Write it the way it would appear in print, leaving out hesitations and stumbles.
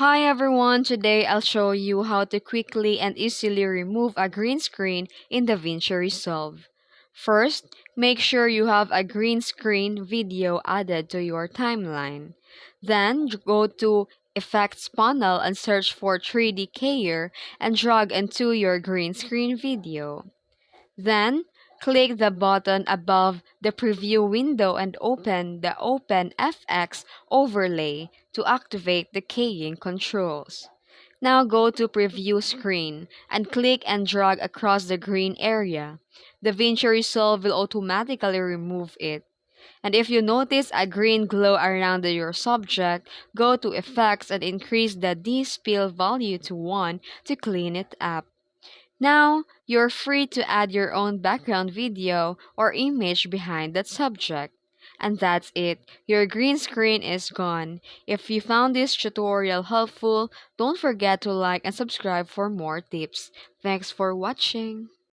Hi everyone, today I'll show you how to quickly and easily remove a green screen in DaVinci Resolve. First, make sure you have a green screen video added to your timeline. Then, go to Effects panel and search for 3D Keyer and drag into your green screen video. Then, click the button above the preview window and open the Open FX overlay to activate the keying controls. Now go to Preview screen and click and drag across the green area. DaVinci Resolve will automatically remove it. And if you notice a green glow around your subject, go to Effects and increase the D-spill value to 1 to clean it up. Now, you're free to add your own background video or image behind that subject. And that's it. Your green screen is gone. If you found this tutorial helpful, don't forget to like and subscribe for more tips. Thanks for watching.